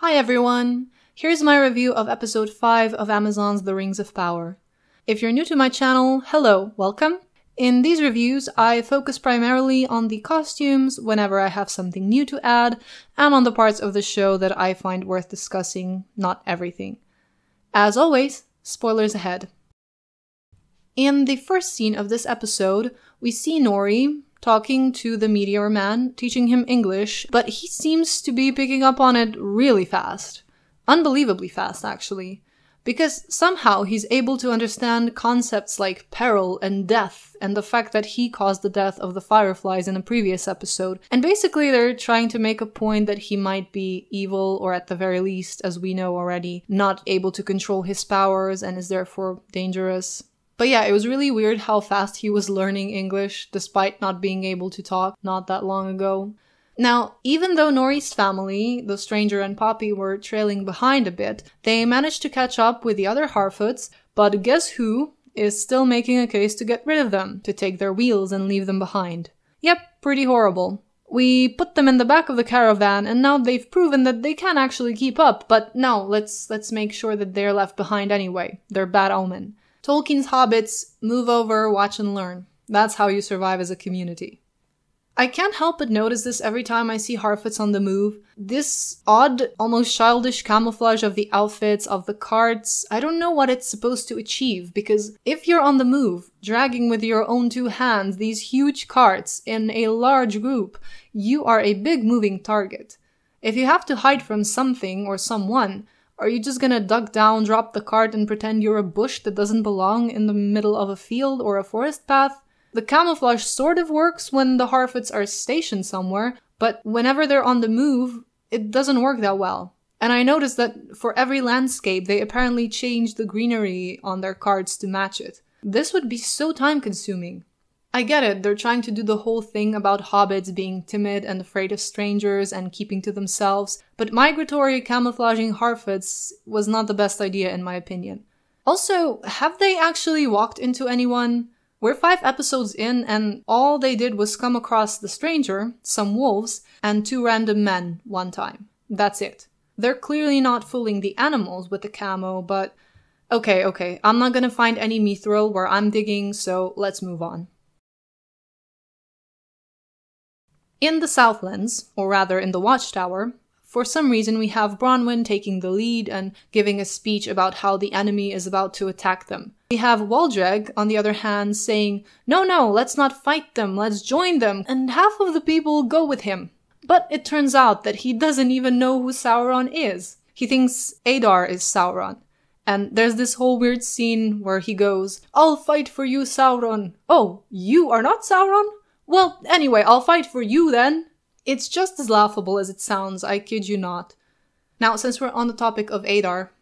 Hi everyone! Here's my review of episode 5 of Amazon's The Rings of Power. If you're new to my channel, hello, welcome! In these reviews, I focus primarily on the costumes whenever I have something new to add, and on the parts of the show that I find worth discussing, not everything. As always, spoilers ahead. In the first scene of this episode, we see Nori talking to the meteor man, teaching him English, but he seems to be picking up on it really fast. Unbelievably fast, actually. Because somehow he's able to understand concepts like peril and death, and the fact that he caused the death of the fireflies in a previous episode. And basically they're trying to make a point that he might be evil, or at the very least, as we know already, not able to control his powers and is therefore dangerous. But yeah, it was really weird how fast he was learning English, despite not being able to talk not that long ago. Now, even though Nori's family, the stranger and Poppy, were trailing behind a bit, they managed to catch up with the other Harfoots, but guess who is still making a case to get rid of them, to take their wheels and leave them behind. Yep, pretty horrible. We put them in the back of the caravan, and now they've proven that they can actually keep up, but no, let's make sure that they're left behind anyway. They're bad omen. Tolkien's hobbits, move over, watch and learn. That's how you survive as a community. I can't help but notice this every time I see Harfoots on the move. This odd, almost childish camouflage of the outfits, of the carts, I don't know what it's supposed to achieve, because if you're on the move, dragging with your own two hands these huge carts in a large group, you are a big moving target. If you have to hide from something or someone, are you just gonna duck down, drop the cart, and pretend you're a bush that doesn't belong in the middle of a field or a forest path? The camouflage sort of works when the Harfoots are stationed somewhere, but whenever they're on the move, it doesn't work that well. And I noticed that for every landscape, they apparently change the greenery on their carts to match it. This would be so time-consuming. I get it, they're trying to do the whole thing about hobbits being timid and afraid of strangers and keeping to themselves, but migratory camouflaging Harfoots was not the best idea in my opinion. Also, have they actually walked into anyone? We're 5 episodes in and all they did was come across the stranger, some wolves, and 2 random men one time. That's it. They're clearly not fooling the animals with the camo, but okay, I'm not gonna find any mithril where I'm digging, so let's move on. In the Southlands, or rather in the Watchtower, for some reason we have Bronwyn taking the lead and giving a speech about how the enemy is about to attack them. We have Waldreg, on the other hand, saying, No, let's not fight them, let's join them, and half of the people go with him. But it turns out that he doesn't even know who Sauron is. He thinks Adar is Sauron. And there's this whole weird scene where he goes, I'll fight for you, Sauron. Oh, you are not Sauron? Well, anyway, I'll fight for you then. It's just as laughable as it sounds, I kid you not. Now, since we're on the topic of Adar,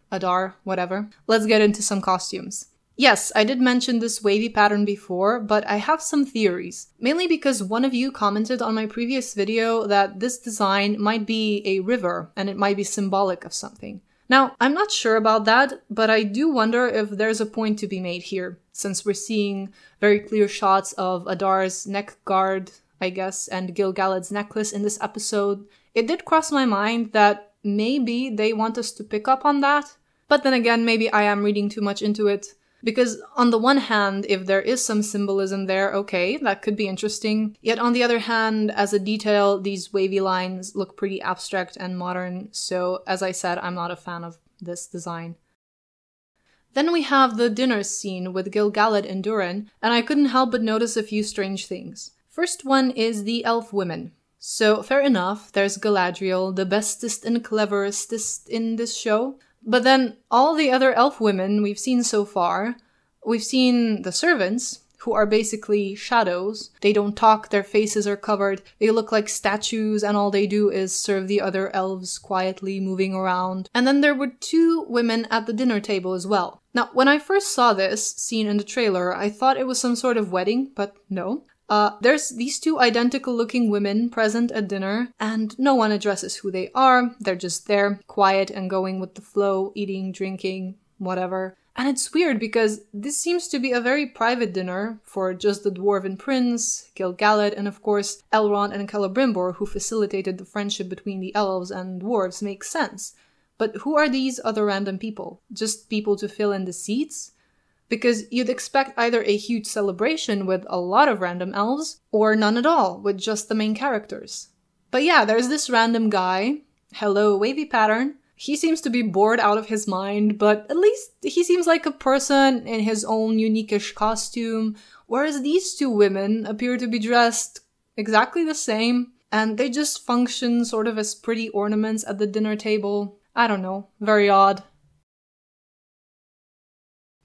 whatever, let's get into some costumes. Yes, I did mention this wavy pattern before, but I have some theories. Mainly because one of you commented on my previous video that this design might be a river, and it might be symbolic of something. Now, I'm not sure about that, but I do wonder if there's a point to be made here, since we're seeing very clear shots of Adar's neck guard, I guess, and Gil Galad's necklace in this episode. It did cross my mind that maybe they want us to pick up on that, but then again, maybe I am reading too much into it. Because on the one hand, if there is some symbolism there, okay, that could be interesting. Yet on the other hand, as a detail, these wavy lines look pretty abstract and modern, so as I said, I'm not a fan of this design. Then we have the dinner scene with Gil Galad and Durin, and I couldn't help but notice a few strange things. First one is the elf women. So fair enough, there's Galadriel, the bestest and cleverestest in this show. But then all the other elf women we've seen so far, we've seen the servants, who are basically shadows. They don't talk, their faces are covered, they look like statues, and all they do is serve the other elves quietly moving around. And then there were 2 women at the dinner table as well. Now, when I first saw this scene in the trailer, I thought it was some sort of wedding, but no. There's these 2 identical looking women present at dinner, and no one addresses who they are. They're just there, quiet and going with the flow, eating, drinking, whatever. And it's weird because this seems to be a very private dinner for just the Dwarven Prince, Gil Galad, and of course Elrond and Celebrimbor, who facilitated the friendship between the elves and dwarves, makes sense. But who are these other random people? Just people to fill in the seats? Because you'd expect either a huge celebration with a lot of random elves, or none at all, with just the main characters. But yeah, there's this random guy. Hello, wavy pattern. He seems to be bored out of his mind, but at least he seems like a person in his own unique-ish costume, whereas these two women appear to be dressed exactly the same, and they just function sort of as pretty ornaments at the dinner table. I don't know, very odd.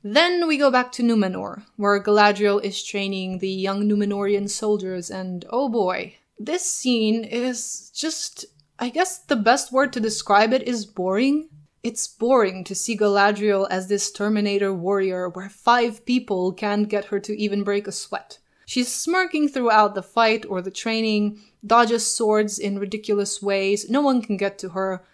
Then we go back to Numenor, where Galadriel is training the young Numenorean soldiers, and oh boy, this scene is just... I guess the best word to describe it is boring. It's boring to see Galadriel as this Terminator warrior where 5 people can't get her to even break a sweat. She's smirking throughout the fight or the training, dodges swords in ridiculous ways, no one can get to her.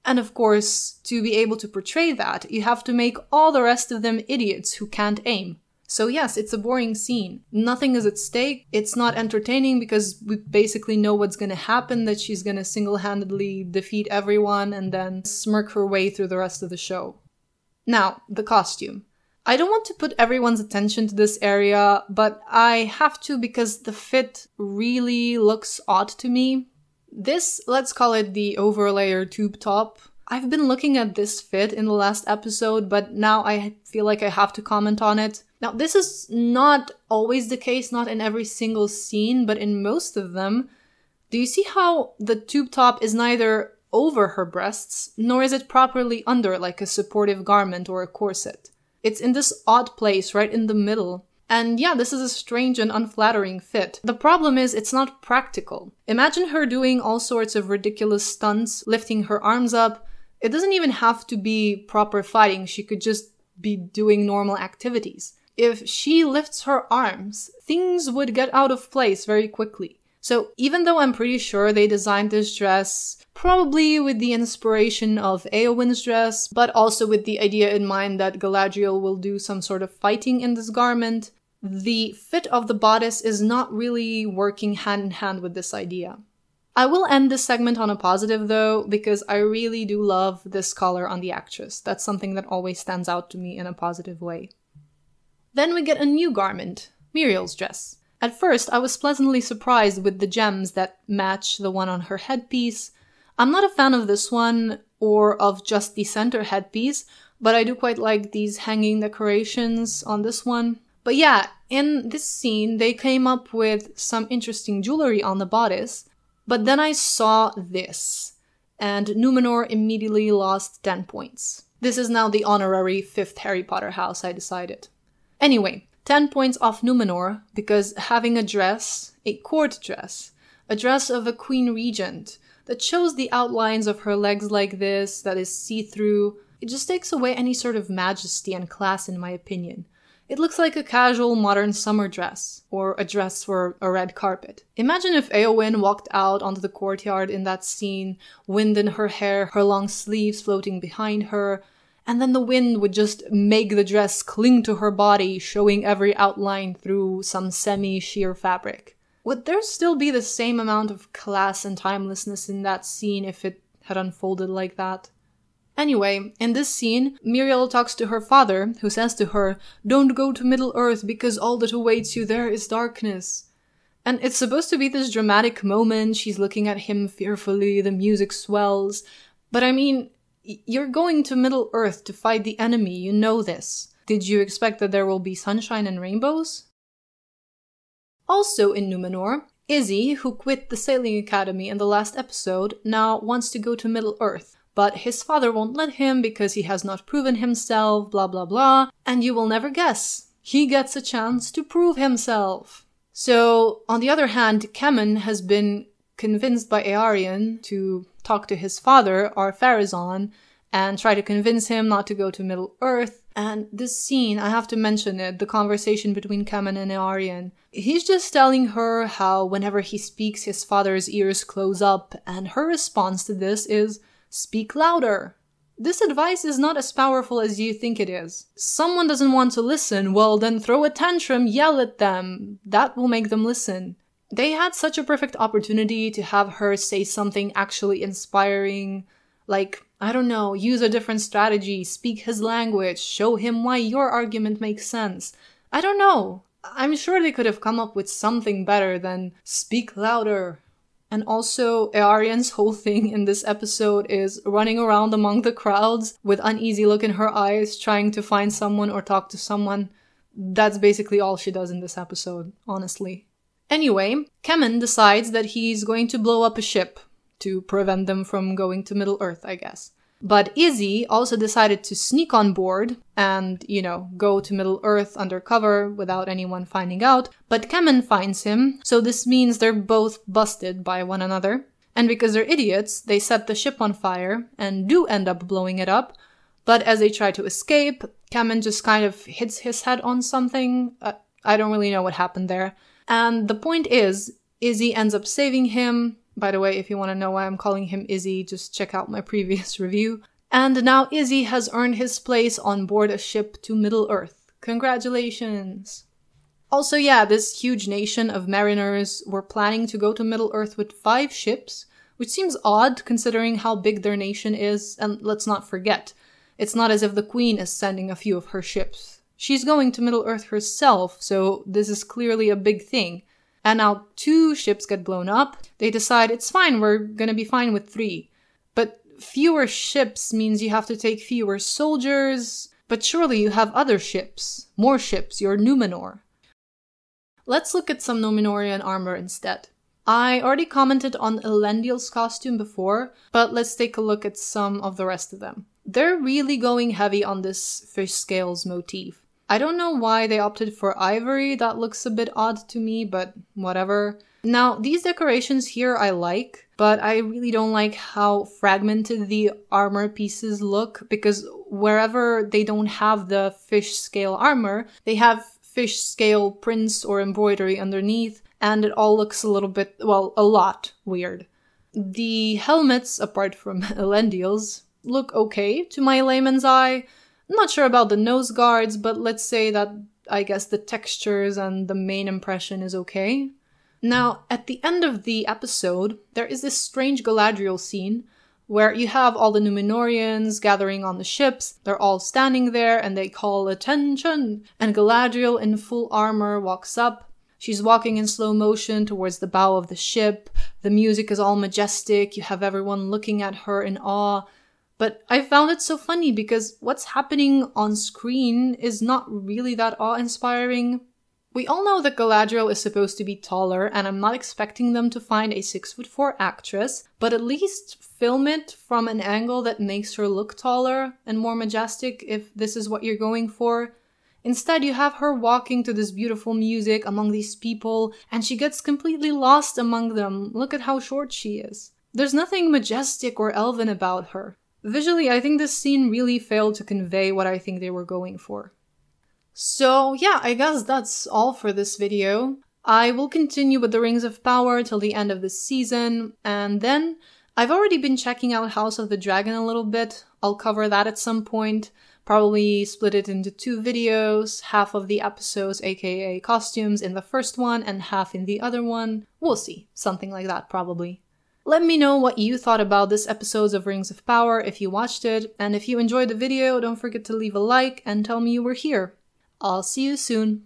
And of course, to be able to portray that, you have to make all the rest of them idiots who can't aim. So yes, it's a boring scene. Nothing is at stake. It's not entertaining because we basically know what's gonna happen, that she's gonna single-handedly defeat everyone and then smirk her way through the rest of the show. Now, the costume. I don't want to put everyone's attention to this area, but I have to because the fit really looks odd to me. This, let's call it the overlayer tube top. I've been looking at this fit in the last episode, but now I feel like I have to comment on it. Now, this is not always the case, not in every single scene, but in most of them. Do you see how the tube top is neither over her breasts, nor is it properly under like a supportive garment or a corset? It's in this odd place right in the middle. And yeah, this is a strange and unflattering fit. The problem is it's not practical. Imagine her doing all sorts of ridiculous stunts, lifting her arms up. It doesn't even have to be proper fighting, she could just be doing normal activities. If she lifts her arms, things would get out of place very quickly. So even though I'm pretty sure they designed this dress probably with the inspiration of Éowyn's dress, but also with the idea in mind that Galadriel will do some sort of fighting in this garment, the fit of the bodice is not really working hand in hand with this idea. I will end this segment on a positive though, because I really do love this color on the actress. That's something that always stands out to me in a positive way. Then we get a new garment, Miriel's dress. At first, I was pleasantly surprised with the gems that match the one on her headpiece. I'm not a fan of this one, or of just the center headpiece, but I do quite like these hanging decorations on this one. But yeah, in this scene, they came up with some interesting jewelry on the bodice, but then I saw this, and Numenor immediately lost 10 points. This is now the honorary 5th Harry Potter house, I decided. Anyway, 10 points off Numenor, because having a dress, a court dress, a dress of a queen regent, that shows the outlines of her legs like this, that is see-through, it just takes away any sort of majesty and class in my opinion. It looks like a casual modern summer dress, or a dress for a red carpet. Imagine if Éowyn walked out onto the courtyard in that scene, wind in her hair, her long sleeves floating behind her, and then the wind would just make the dress cling to her body, showing every outline through some semi-sheer fabric. Would there still be the same amount of class and timelessness in that scene if it had unfolded like that? Anyway, in this scene, Miriel talks to her father, who says to her, "Don't go to Middle-earth because all that awaits you there is darkness." And it's supposed to be this dramatic moment, she's looking at him fearfully, the music swells. But I mean, you're going to Middle-earth to fight the enemy, you know this. Did you expect that there will be sunshine and rainbows? Also in Numenor, Izzy, who quit the sailing academy in the last episode, now wants to go to Middle-earth. But his father won't let him because he has not proven himself, blah blah blah, and you will never guess. He gets a chance to prove himself. So, on the other hand, Kemen has been convinced by Eärien to talk to his father, Ar-Pharazôn, and try to convince him not to go to Middle-earth. And this scene, I have to mention it, the conversation between Kemen and Eärien. He's just telling her how whenever he speaks, his father's ears close up, and her response to this is, "Speak louder." This advice is not as powerful as you think it is. Someone doesn't want to listen, well then throw a tantrum, yell at them. That will make them listen. They had such a perfect opportunity to have her say something actually inspiring, like, I don't know, use a different strategy, speak his language, show him why your argument makes sense. I don't know. I'm sure they could have come up with something better than speak louder. And also, Earian's whole thing in this episode is running around among the crowds with uneasy look in her eyes, trying to find someone or talk to someone. That's basically all she does in this episode, honestly. Anyway, Kemen decides that he's going to blow up a ship to prevent them from going to Middle-earth, I guess. But Izzy also decided to sneak on board and, go to Middle-earth undercover without anyone finding out. But Kemen finds him, so this means they're both busted by one another. And because they're idiots, they set the ship on fire and do end up blowing it up. But as they try to escape, Kemen just kind of hits his head on something. I don't really know what happened there. And the point is, Izzy ends up saving him. By the way, if you want to know why I'm calling him Izzy, just check out my previous review. And now Izzy has earned his place on board a ship to Middle-earth. Congratulations! Also, yeah, this huge nation of mariners were planning to go to Middle-earth with 5 ships, which seems odd considering how big their nation is, and let's not forget, it's not as if the Queen is sending a few of her ships. She's going to Middle-earth herself, so this is clearly a big thing. And now 2 ships get blown up. They decide it's fine, we're gonna be fine with 3. But fewer ships means you have to take fewer soldiers. But surely you have other ships. More ships, you're Numenor. Let's look at some Numenorean armor instead. I already commented on Elendil's costume before, but let's take a look at some of the rest of them. They're really going heavy on this fish scales motif. I don't know why they opted for ivory, that looks a bit odd to me, but whatever. Now, these decorations here I like, but I really don't like how fragmented the armor pieces look, because wherever they don't have the fish scale armor, they have fish scale prints or embroidery underneath, and it all looks a little bit, well, a lot weird. The helmets, apart from Elendil's, look okay to my layman's eye. I'm not sure about the nose guards, but let's say that I guess the textures and the main impression is okay. Now, at the end of the episode, there is this strange Galadriel scene where you have all the Numenoreans gathering on the ships. They're all standing there and they call attention. And Galadriel in full armor walks up. She's walking in slow motion towards the bow of the ship. The music is all majestic. You have everyone looking at her in awe. But I found it so funny because what's happening on screen is not really that awe-inspiring. We all know that Galadriel is supposed to be taller, and I'm not expecting them to find a 6'4" actress, but at least film it from an angle that makes her look taller and more majestic if this is what you're going for. Instead, you have her walking to this beautiful music among these people, and she gets completely lost among them. Look at how short she is. There's nothing majestic or elven about her. Visually, I think this scene really failed to convey what I think they were going for. So yeah, I guess that's all for this video. I will continue with the Rings of Power till the end of this season, and then I've already been checking out House of the Dragon a little bit. I'll cover that at some point, probably split it into 2 videos, half of the episodes, aka costumes, in the first one and half in the other one. We'll see, something like that probably. Let me know what you thought about this episode of Rings of Power if you watched it, and if you enjoyed the video, don't forget to leave a like and tell me you were here. I'll see you soon.